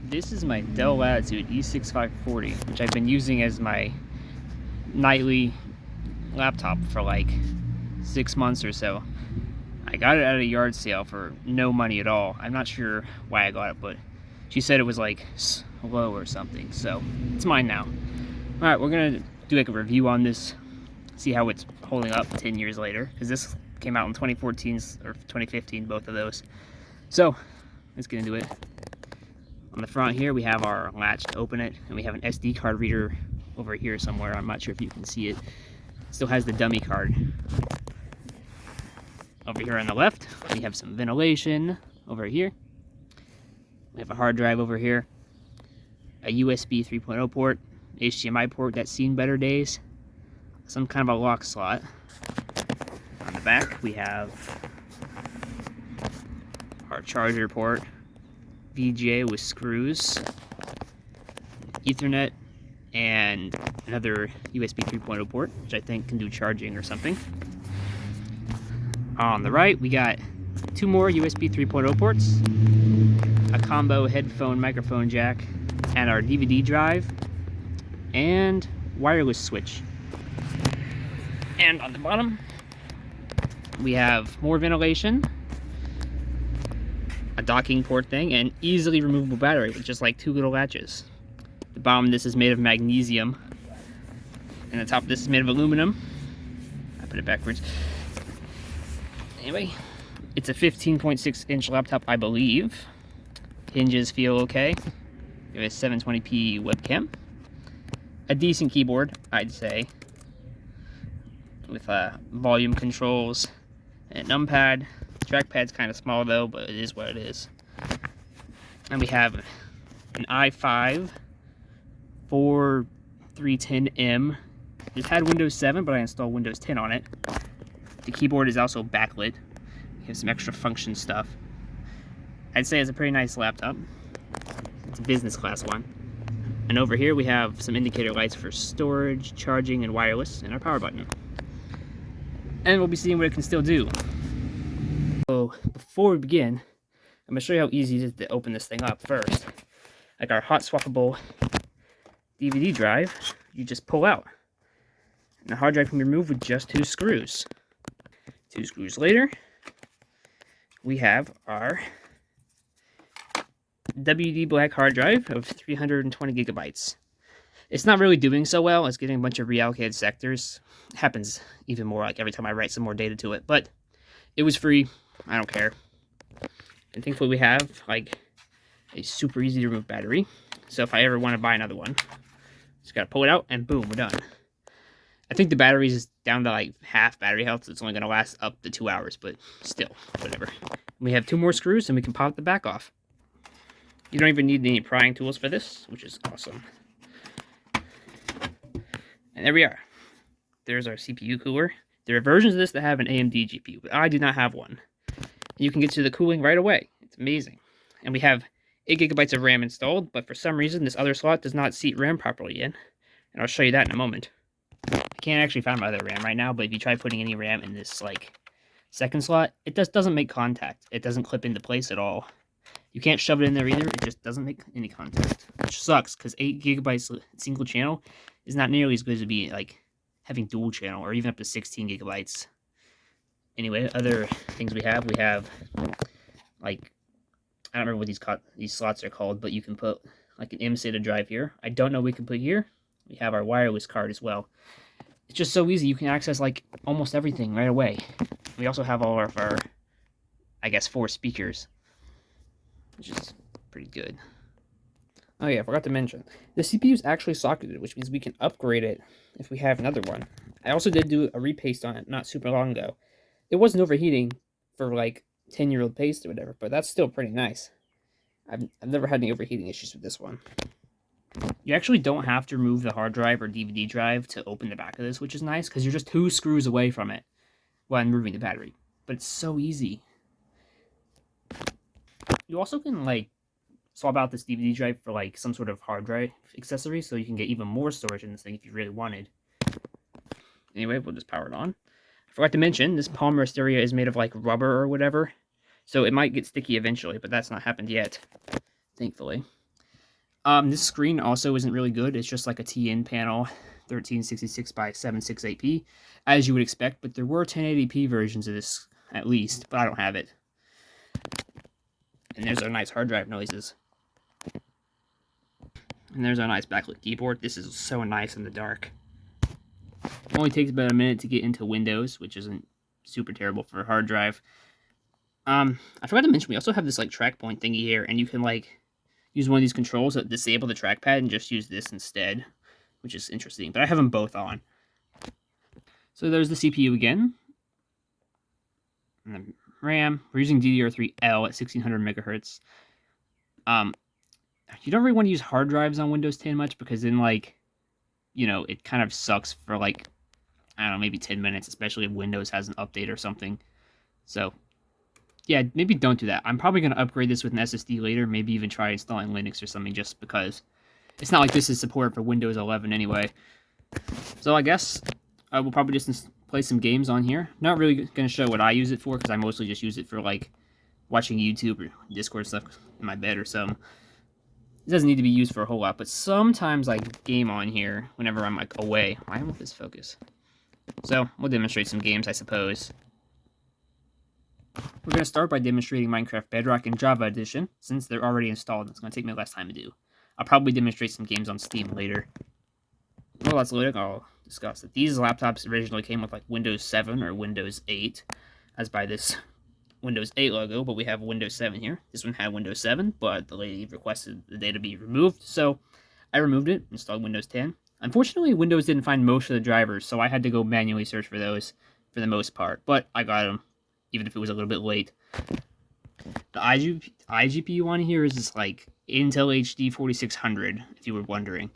This is my Dell Latitude E6540, which I've been using as my nightly laptop for like 6 months or so. I got it at a yard sale for no money at all. I'm not sure why I got it, but she said it was like slow or something, so it's mine now. Alright, we're gonna do like a review on this, see how it's holding up 10 years later, because this came out in 2014 or 2015, both of those. So let's get into it. On the front here, we have our latch to open it, and we have an SD card reader over here somewhere. I'm not sure if you can see it. Still has the dummy card. Over here on the left, we have some ventilation over here. We have a hard drive over here, a USB 3.0 port, HDMI port that's seen better days, some kind of a lock slot. On the back, we have our charger port, VGA with screws, Ethernet, and another USB 3.0 port, which I think can do charging or something. On the right, we got two more USB 3.0 ports, a combo headphone microphone jack, and our DVD drive, and wireless switch. And on the bottom, we have more ventilation, a docking port thing, and easily removable battery with just like two little latches. The bottom of this is made of magnesium, and the top of this is made of aluminum. I put it backwards. Anyway, it's a 15.6-inch laptop, I believe. Hinges feel okay. We have a 720p webcam. A decent keyboard, I'd say, with volume controls and numpad. Trackpad's kind of small though, but it is what it is. And we have an i5 4310M. It had Windows 7, but I installed Windows 10 on it. The keyboard is also backlit. We have some extra function stuff. I'd say it's a pretty nice laptop. It's a business class one. And over here we have some indicator lights for storage, charging, and wireless, and our power button. And we'll be seeing what it can still do. So before we begin, I'm going to show you how easy it is to open this thing up first. Like our hot swappable DVD drive, you just pull out. And the hard drive can be removed with just two screws. Two screws later, we have our WD Black hard drive of 320 gigabytes. It's not really doing so well. It's getting a bunch of reallocated sectors. It happens even more like every time I write some more data to it, but it was free. I don't care. And thankfully we have like a super easy to remove battery. So if I ever want to buy another one, just gotta pull it out and boom, we're done. I think the battery is down to like half battery health, so it's only gonna last up to 2 hours, but still, whatever. We have two more screws and we can pop the back off. You don't even need any prying tools for this, which is awesome. And there we are. There's our CPU cooler. There are versions of this that have an AMD GPU, but I do not have one. You can get to the cooling right away. It's amazing. And we have 8 gigabytes of RAM installed, but for some reason this other slot does not seat RAM properly in. And I'll show you that in a moment. I can't actually find my other RAM right now, but if you try putting any RAM in this like second slot, it just doesn't make contact. It doesn't clip into place at all. You can't shove it in there either. It just doesn't make any contact, which sucks because 8 gigabytes single channel is not nearly as good as it'd be like having dual channel or even up to 16 gigabytes. Anyway, other things we have like, I don't remember what these slots are called, but you can put like an M-SATA drive here. I don't know what we can put here. We have our wireless card as well. It's just so easy. You can access like almost everything right away. We also have all of our, I guess, 4 speakers, which is pretty good. Oh yeah, I forgot to mention, the CPU is actually socketed, which means we can upgrade it if we have another one. I also did do a repaste on it not super long ago. It wasn't overheating for like 10-year-old paste or whatever, but that's still pretty nice. I've never had any overheating issues with this one. You actually don't have to remove the hard drive or DVD drive to open the back of this, which is nice because you're just 2 screws away from it while removing the battery. But it's so easy. You also can like swap out this DVD drive for like some sort of hard drive accessory, so you can get even more storage in this thing if you really wanted. Anyway, we'll just power it on. I forgot to mention, this polymer area is made of like rubber or whatever, so it might get sticky eventually, but that's not happened yet, thankfully. This screen also isn't really good. It's just like a TN panel, 1366 by 768p, as you would expect. But there were 1080p versions of this, at least, but I don't have it. And there's our nice hard drive noises. And there's our nice backlit keyboard. This is so nice in the dark. It only takes about a minute to get into Windows, which isn't super terrible for a hard drive. I forgot to mention, we also have this like track point thingy here, and you can like use one of these controls that disable the trackpad and just use this instead, which is interesting. But I have them both on. So there's the CPU again. And the RAM. We're using DDR3L at 1600 megahertz. You don't really want to use hard drives on Windows 10 much, because then, like, you know, it kind of sucks for, like, I don't know, maybe 10 minutes, especially if Windows has an update or something. So, yeah, maybe don't do that. I'm probably going to upgrade this with an SSD later, maybe even try installing Linux or something, just because it's not like this is supported for Windows 11 anyway. So I guess I will probably just play some games on here. Not really going to show what I use it for, because I mostly just use it for, like, watching YouTube or Discord stuff in my bed or something. It doesn't need to be used for a whole lot, but sometimes I game on here whenever I'm, like, away. Why won't this focus? So, we'll demonstrate some games, I suppose. We're going to start by demonstrating Minecraft Bedrock and Java Edition, since they're already installed, and it's going to take me less time to do. I'll probably demonstrate some games on Steam later. Well, that's loading. I'll discuss it. These laptops originally came with, like, Windows 7 or Windows 8, as by this Windows 8 logo, but we have Windows 7 here. This one had Windows 7, but the lady requested the data be removed, so I removed it, installed Windows 10. Unfortunately, Windows didn't find most of the drivers, so I had to go manually search for those for the most part, but I got them, even if it was a little bit late. The iGPU on here is just like Intel HD 4600, if you were wondering.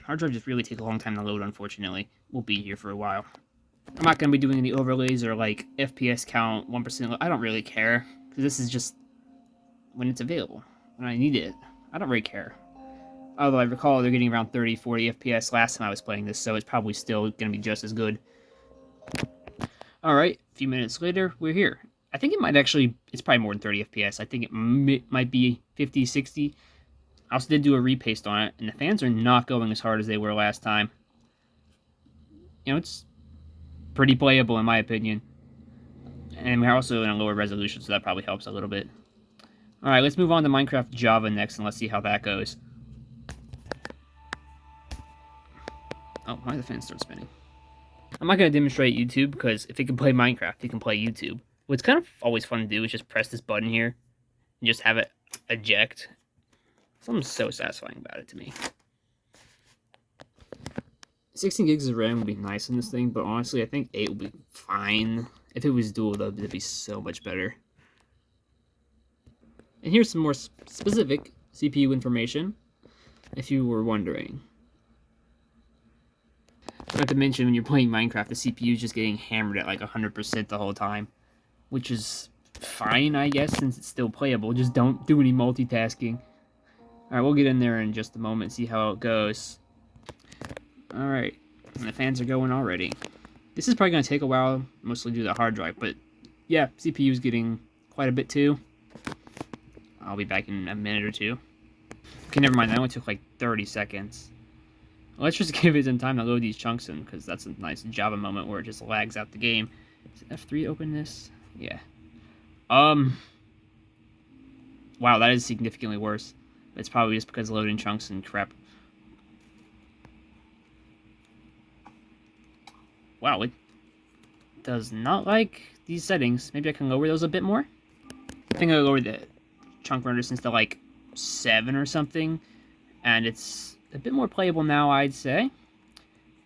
Hard drives just really take a long time to load, unfortunately. We'll be here for a while. I'm not going to be doing any overlays or like FPS count, 1%. I don't really care, because this is just when it's available, when I need it. I don't really care. Although I recall they're getting around 30, 40 FPS last time I was playing this, so it's probably still going to be just as good. Alright, a few minutes later, we're here. I think it might actually, it's probably more than 30 FPS. I think it might be 50, 60. I also did do a repaste on it, and the fans are not going as hard as they were last time. You know, it's pretty playable in my opinion. And we're also in a lower resolution, so that probably helps a little bit. Alright, let's move on to Minecraft Java next, and let's see how that goes. Oh, why did the fan start spinning? I'm not going to demonstrate YouTube, because if it can play Minecraft, it can play YouTube. What's kind of always fun to do is just press this button here, and just have it eject. Something so satisfying about it to me. 16 gigs of RAM would be nice in this thing, but honestly, I think 8 would be fine. If it was dual, though, it'd be so much better. And here's some more specific CPU information, if you were wondering. Not to mention, when you're playing Minecraft, the CPU is just getting hammered at like 100% the whole time, which is fine, I guess, since it's still playable. Just don't do any multitasking. Alright, we'll get in there in just a moment, see how it goes. Alright, and the fans are going already. This is probably going to take a while, mostly due to the hard drive, but yeah, CPU is getting quite a bit too. I'll be back in a minute or two. Okay, never mind, that only took like 30 seconds. Let's just give it some time to load these chunks in, because that's a nice Java moment where it just lags out the game. Is F3 open this? Yeah. Wow, that is significantly worse. It's probably just because loading chunks and crap. Wow, it does not like these settings. Maybe I can lower those a bit more? I think I lowered the chunk run distance to like 7 or something, and it's a bit more playable now, I'd say.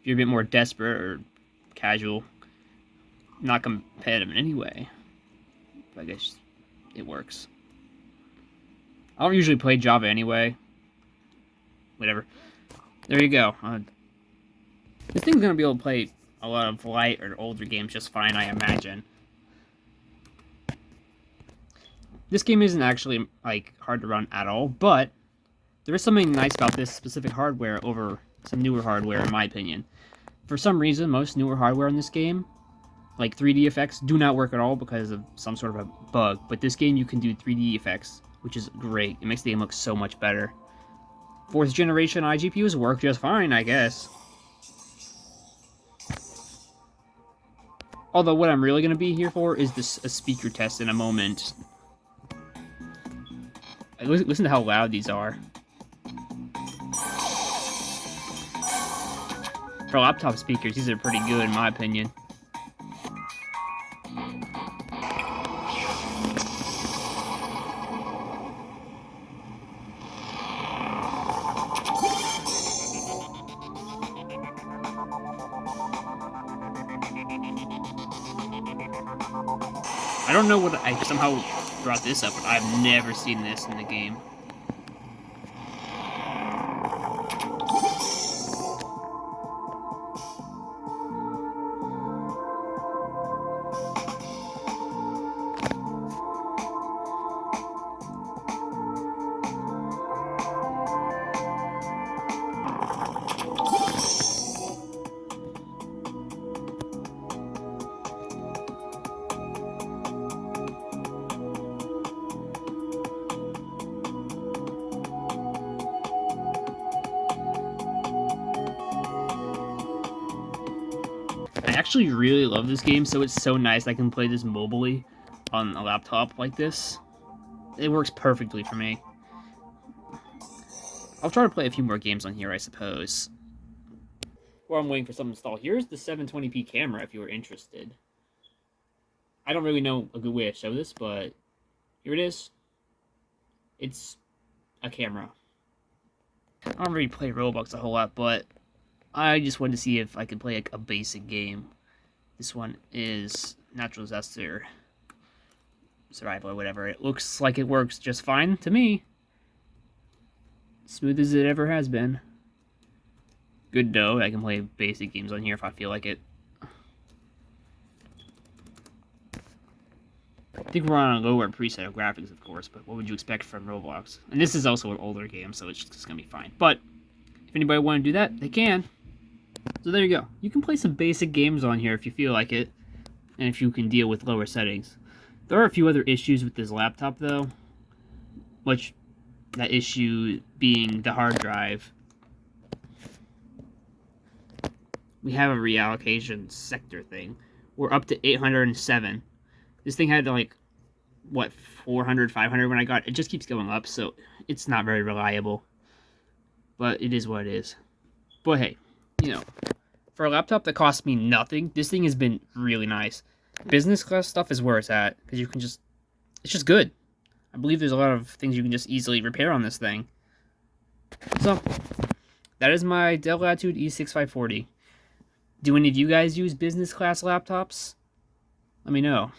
If you're a bit more desperate or casual, not competitive in any way, but I guess it works. I don't usually play Java anyway. Whatever. There you go. This thing's gonna be able to play a lot of light or older games just fine, I imagine. This game isn't actually like hard to run at all, but there is something nice about this specific hardware over some newer hardware, in my opinion. For some reason, most newer hardware in this game, like 3D effects, do not work at all because of some sort of a bug. But this game, you can do 3D effects which is great. It makes the game look so much better. 4th generation iGPUs work just fine, I guess. Although what I'm really going to be here for is a speaker test in a moment. Listen to how loud these are. For laptop speakers, these are pretty good in my opinion. I don't know what I somehow brought this up, but I've never seen this in the game. I actually really love this game, so it's so nice I can play this mobily on a laptop like this. It works perfectly for me. I'll try to play a few more games on here, I suppose. While I'm waiting for something to install, here's the 720p camera if you were interested. I don't really know a good way to show this, but here it is. It's a camera. I don't really play Roblox a whole lot, but I just wanted to see if I could play like a basic game. This one is Natural Disaster Survival or whatever. It looks like it works just fine to me. Smooth as it ever has been. Good though, I can play basic games on here if I feel like it. I think we're on a lower preset of graphics, of course, but what would you expect from Roblox? And this is also an older game, so it's just gonna be fine. But if anybody want to do that, they can. So there you go. You can play some basic games on here if you feel like it, and if you can deal with lower settings. There are a few other issues with this laptop, though, which that issue being the hard drive. We have a reallocation sector thing. We're up to 807. This thing had like, what, 400, 500 when I got it. It just keeps going up, so it's not very reliable. But it is what it is. But hey, you know, for a laptop that cost me nothing, this thing has been really nice. Business class stuff is where it's at, because you can just, it's just good. I believe there's a lot of things you can just easily repair on this thing. So, that is my Dell Latitude E6540. Do any of you guys use business class laptops? Let me know.